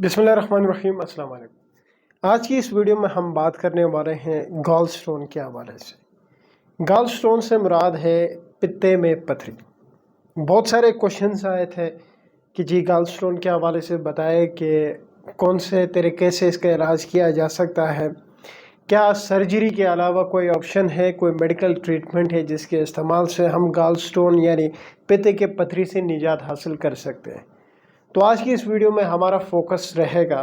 बिस्मिल्लाहिर्रहमानिर्रहीम, अस्सलाम वालेकुम। आज की इस वीडियो में हम बात करने वाले हैं गॉल स्टोन के हवाले से। गॉल स्टोन से मुराद है पित्ते में पथरी। बहुत सारे क्वेश्चंस आए थे कि जी गॉल स्टोन के हवाले से बताए कि कौन से तरीके से इसका इलाज किया जा सकता है, क्या सर्जरी के अलावा कोई ऑप्शन है, कोई मेडिकल ट्रीटमेंट है जिसके इस्तेमाल से हम गॉल स्टोन यानी पित्ते के पथरी से निजात हासिल कर सकते हैं। तो आज की इस वीडियो में हमारा फोकस रहेगा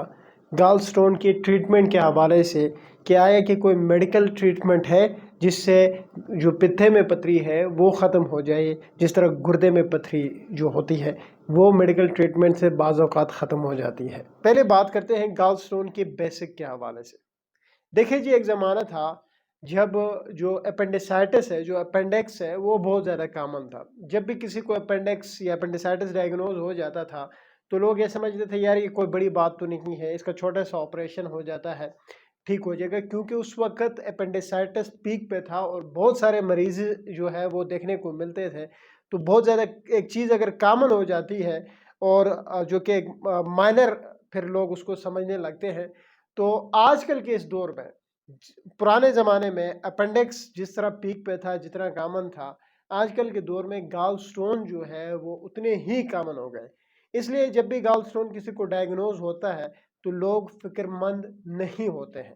गॉल स्टोन की ट्रीटमेंट के हवाले से। क्या है कि कोई मेडिकल ट्रीटमेंट है जिससे जो पित्ते में पथरी है वो ख़त्म हो जाए, जिस तरह गुर्दे में पथरी जो होती है वो मेडिकल ट्रीटमेंट से बाज़ औक़ात ख़त्म हो जाती है। पहले बात करते हैं गॉल स्टोन के बेसिक के हवाले से। देखिए जी, एक ज़माना था जब जो अपेंडिसाइटिस है, जो अपेंडिक्स है, वो बहुत ज़्यादा कॉमन था। जब भी किसी को अपेंडिक्स या अपेंडिसाइटिस डायग्नोज हो जाता था तो लोग ये समझते थे यार ये कोई बड़ी बात तो नहीं है, इसका छोटा सा ऑपरेशन हो जाता है, ठीक हो जाएगा। क्योंकि उस वक्त अपेंडिसाइटिस पीक पे था और बहुत सारे मरीज जो है वो देखने को मिलते थे। तो बहुत ज़्यादा एक चीज़ अगर कॉमन हो जाती है और जो कि एक माइनर, फिर लोग उसको समझने लगते हैं। तो आजकल के इस दौर में पुराने ज़माने में अपेंडिक्स जिस तरह पीक पे था, जितना कॉमन था, आजकल के दौर में गॉल स्टोन जो है वो उतने ही कॉमन हो गए। इसलिए जब भी गॉल स्टोन किसी को डायग्नोज होता है तो लोग फिक्रमंद नहीं होते हैं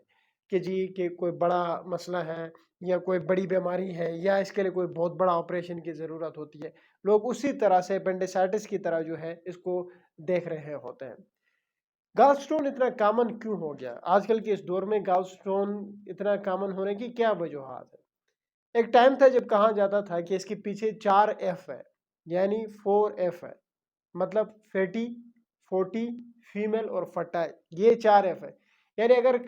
कि जी कि कोई बड़ा मसला है या कोई बड़ी बीमारी है या इसके लिए कोई बहुत बड़ा ऑपरेशन की ज़रूरत होती है। लोग उसी तरह से अपेंडिसाइटिस की तरह जो है इसको देख रहे होते हैं। गॉल स्टोन इतना कॉमन क्यों हो गया आजकल के इस दौर में? गॉल स्टोन इतना कॉमन होने की क्या वजूहत है? एक टाइम था जब कहा जाता था कि इसके पीछे 4 F है, यानी 4F है। मतलब फैटी, फोर्टी, फीमेल और फर्टाइल, ये 4 F है। यानी अगर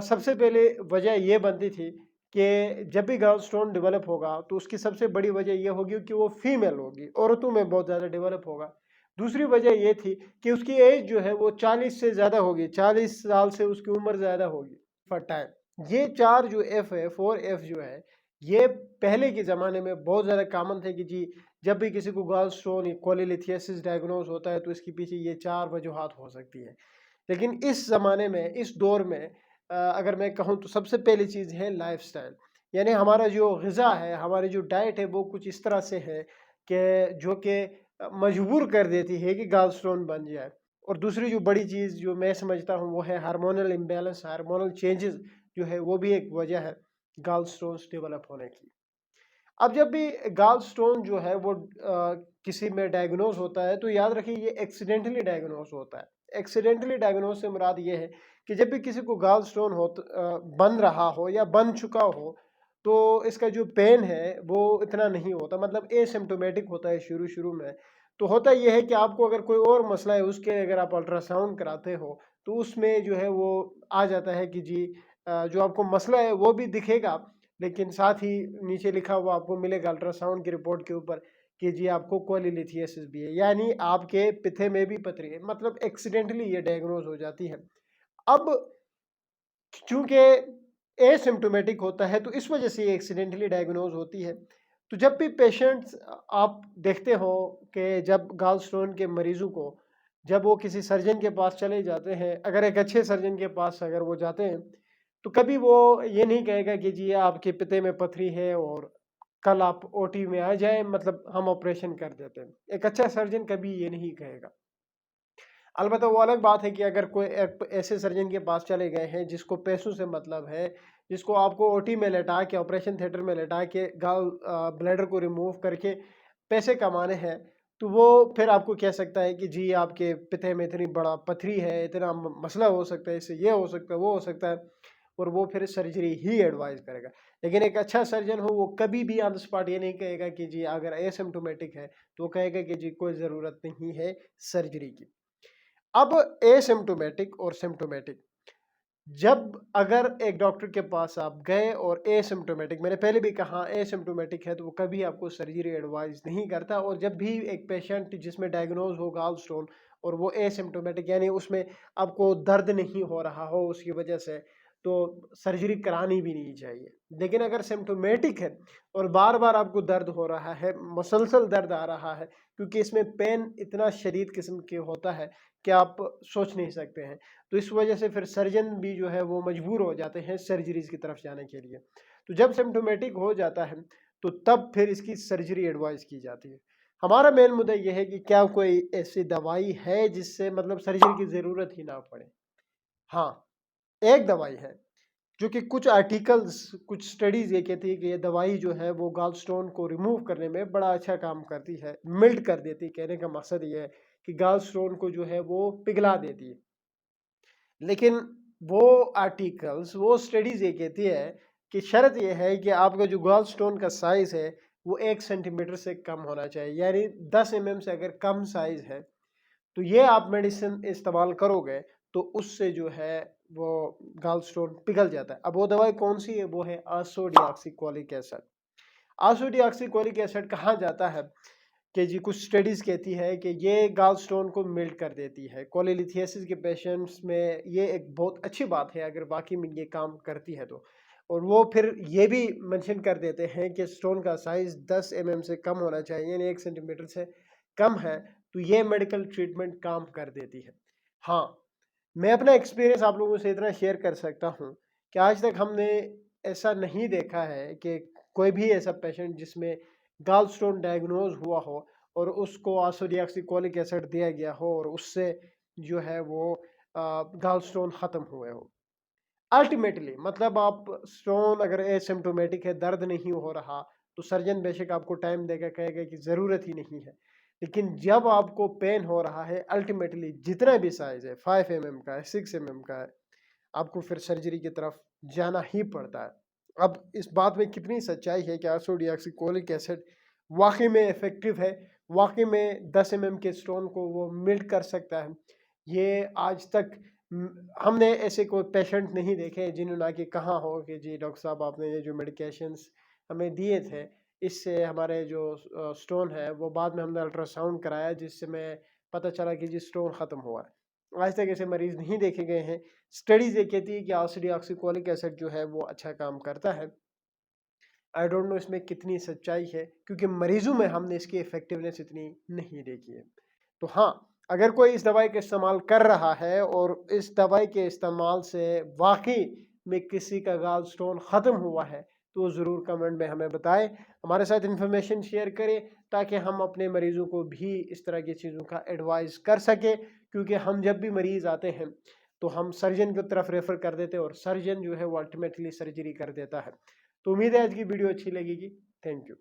सबसे पहले वजह ये बनती थी कि जब भी गॉल स्टोन डेवलप होगा तो उसकी सबसे बड़ी वजह ये होगी कि वो फीमेल होगी, औरतों में बहुत ज़्यादा डेवलप होगा। दूसरी वजह ये थी कि उसकी एज जो है वो 40 से ज़्यादा होगी, 40 साल से उसकी उम्र ज़्यादा होगी। फर्टाइल, ये 4 जो F है, 4F जो है, ये पहले के ज़माने में बहुत ज़्यादा कॉमन थे कि जी जब भी किसी को गॉल स्टोन या कोलिलिथियासिस डायग्नोज होता है तो इसके पीछे ये 4 वजूहात हो सकती है। लेकिन इस ज़माने में, इस दौर में अगर मैं कहूँ तो सबसे पहली चीज़ है लाइफ़स्टाइल। यानी हमारा जो ग़िज़ा है, हमारी जो डाइट है वो कुछ इस तरह से है कि जो कि मजबूर कर देती है कि गॉल स्टोन बन जाए। और दूसरी जो बड़ी चीज़ जो मैं समझता हूँ वो है हार्मोनल इम्बैलेंस, हार्मोनल चेंजेस जो है वो भी एक वजह है गॉल स्टोन्स डेवलप होने की। अब जब भी गॉल स्टोन जो है वो किसी में डायग्नोज होता है तो याद रखिए ये एक्सीडेंटली डायग्नोज होता है। एक्सीडेंटली डायग्नोज से मुराद ये है कि जब भी किसी को गॉल स्टोन बन रहा हो या बन चुका हो तो इसका जो पेन है वो इतना नहीं होता, मतलब एसिम्प्टोमेटिक होता है शुरू शुरू में। तो होता यह है कि आपको अगर कोई और मसला है उसके अगर आप अल्ट्रासाउंड कराते हो तो उसमें जो है वो आ जाता है कि जी जो आपको मसला है वो भी दिखेगा, लेकिन साथ ही नीचे लिखा हुआ आपको मिलेगा अल्ट्रासाउंड की रिपोर्ट के ऊपर कि जी आपको कोलिलिथियासिस भी है, यानी आपके पिथे में भी पथरी है। मतलब एक्सीडेंटली ये डायग्नोज हो जाती है। अब चूंकि एसिम्प्टोमेटिक होता है तो इस वजह से ये एक्सीडेंटली डायग्नोज होती है। तो जब भी पेशेंट्स आप देखते हो कि जब गॉल स्टोन के मरीजों को जब वो किसी सर्जन के पास चले जाते हैं, अगर एक अच्छे सर्जन के पास अगर वो जाते हैं तो कभी वो ये नहीं कहेगा कि जी आपके पिते में पथरी है और कल आप ओटी में आ जाए, मतलब हम ऑपरेशन कर देते हैं। एक अच्छा सर्जन कभी ये नहीं कहेगा। अलबत्ता वो अलग बात है कि अगर कोई ऐसे सर्जन के पास चले गए हैं जिसको पैसों से मतलब है, जिसको आपको ओटी में लेटा के, ऑपरेशन थिएटर में लेटा के गॉल ब्लैडर को रिमूव करके पैसे कमाने हैं, तो वो फिर आपको कह सकता है कि जी आपके पिते में इतनी बड़ा पथरी है, इतना मसला हो सकता है, इससे ये हो सकता है, वो हो सकता है, और वो फिर सर्जरी ही एडवाइस करेगा। लेकिन एक अच्छा सर्जन हो वो कभी भी ऑन द स्पॉट ये नहीं कहेगा कि जी अगर एसिम्प्टोमेटिक है तो वो कहेगा कि जी कोई ज़रूरत नहीं है सर्जरी की। अब एसिम्प्टोमेटिक और सिम्प्टोमेटिक, जब अगर एक डॉक्टर के पास आप गए और एसिम्प्टोमेटिक, मैंने पहले भी कहा एसिम्प्टोमेटिक है तो वो कभी आपको सर्जरी एडवाइस नहीं करता। और जब भी एक पेशेंट जिसमें डायग्नोज हो गॉल स्टोन और वो एसिम्प्टोमेटिक यानी उसमें आपको दर्द नहीं हो रहा हो उसकी वजह से, तो सर्जरी करानी भी नहीं चाहिए। लेकिन अगर सिम्टोमेटिक है और बार बार आपको दर्द हो रहा है, मुसलसल दर्द आ रहा है, क्योंकि इसमें पेन इतना शदीद किस्म के होता है कि आप सोच नहीं सकते हैं, तो इस वजह से फिर सर्जन भी जो है वो मजबूर हो जाते हैं सर्जरीज की तरफ जाने के लिए। तो जब सिम्टोमेटिक हो जाता है तो तब फिर इसकी सर्जरी एडवाइस की जाती है। हमारा मेन मुद्दा यह है कि क्या कोई ऐसी दवाई है जिससे मतलब सर्जरी की ज़रूरत ही ना पड़े। हाँ, एक दवाई है जो कि कुछ आर्टिकल्स, कुछ स्टडीज ये कहती है कि ये दवाई जो है वो गॉल स्टोन को रिमूव करने में बड़ा अच्छा काम करती है, मेल्ट कर देती है। कहने का मकसद ये है कि गॉल स्टोन को जो है वो पिघला देती है। लेकिन वो आर्टिकल्स, वो स्टडीज ये कहती है कि शर्त ये है कि आपका जो गॉल स्टोन का साइज है वो 1 सेंटीमीटर से कम होना चाहिए, यानी 10 mm से अगर कम साइज है तो ये आप मेडिसिन इस्तेमाल करोगे तो उससे जो है वो गॉल स्टोन पिघल जाता है। अब वो दवाई कौन सी है? वो है आसोडिऑक्सीक्लोलिक एसिड। आसोडिऑक्सीक्लोलिक एसिड कहाँ जाता है कि जी कुछ स्टडीज कहती है कि ये गॉल स्टोन को मेल्ट कर देती है। कोलिलिथियासिस के पेशेंट्स में ये एक बहुत अच्छी बात है अगर वाकई में ये काम करती है तो। और वो फिर ये भी मेंशन कर देते हैं कि स्टोन का साइज 10 mm से कम होना चाहिए, यानी 1 सेंटीमीटर से कम है तो ये मेडिकल ट्रीटमेंट काम कर देती है। हाँ, मैं अपना एक्सपीरियंस आप लोगों से इतना शेयर कर सकता हूँ कि आज तक हमने ऐसा नहीं देखा है कि कोई भी ऐसा पेशेंट जिसमें गॉल स्टोन डायग्नोज हुआ हो और उसको आसोडिऑक्सीक्लोलिक एसिड दिया गया हो और उससे जो है वो गॉल स्टोन ख़त्म हुए हो। अल्टीमेटली मतलब आप स्टोन अगर एसिम्प्टोमेटिक है, दर्द नहीं हो रहा, तो सर्जन बेशक आपको टाइम देकर कहेगा कि ज़रूरत ही नहीं है। लेकिन जब आपको पेन हो रहा है, अल्टीमेटली जितना भी साइज है, 5 mm का है, 6 mm का है, आपको फिर सर्जरी की तरफ जाना ही पड़ता है। अब इस बात में कितनी सच्चाई है कि आसोडिऑक्सीक्लोलिक एसिड वाकई में इफेक्टिव है, वाकई में 10 mm के स्टोन को वो मेल्ट कर सकता है, ये आज तक हमने ऐसे कोई पेशेंट नहीं देखे जिन्होंने आके कहा हो कि जी डॉक्टर साहब आपने ये जो मेडिकेशंस हमें दिए थे इससे हमारे जो स्टोन है वो बाद में हमने अल्ट्रासाउंड कराया जिससे मैं पता चला कि जी स्टोन ख़त्म हुआ है। आज तक ऐसे मरीज़ नहीं देखे गए हैं। स्टडीज़ ये कहती है कि आसोडिऑक्सीक्लोलिक एसिड जो है वो अच्छा काम करता है। आई डोंट नो इसमें कितनी सच्चाई है क्योंकि मरीज़ों में हमने इसकी इफ़ेक्टिवनेस इतनी नहीं देखी है। तो हाँ, अगर कोई इस दवाई का इस्तेमाल कर रहा है और इस दवाई के इस्तेमाल से वाक़ई में किसी का गॉल स्टोन ख़त्म हुआ है तो ज़रूर कमेंट में हमें बताएं, हमारे साथ इन्फॉर्मेशन शेयर करें ताकि हम अपने मरीज़ों को भी इस तरह की चीज़ों का एडवाइस कर सकें। क्योंकि हम जब भी मरीज़ आते हैं तो हम सर्जन की तरफ रेफ़र कर देते हैं और सर्जन जो है वो अल्टीमेटली सर्जरी कर देता है। तो उम्मीद है आज की वीडियो अच्छी लगेगी। Thank you.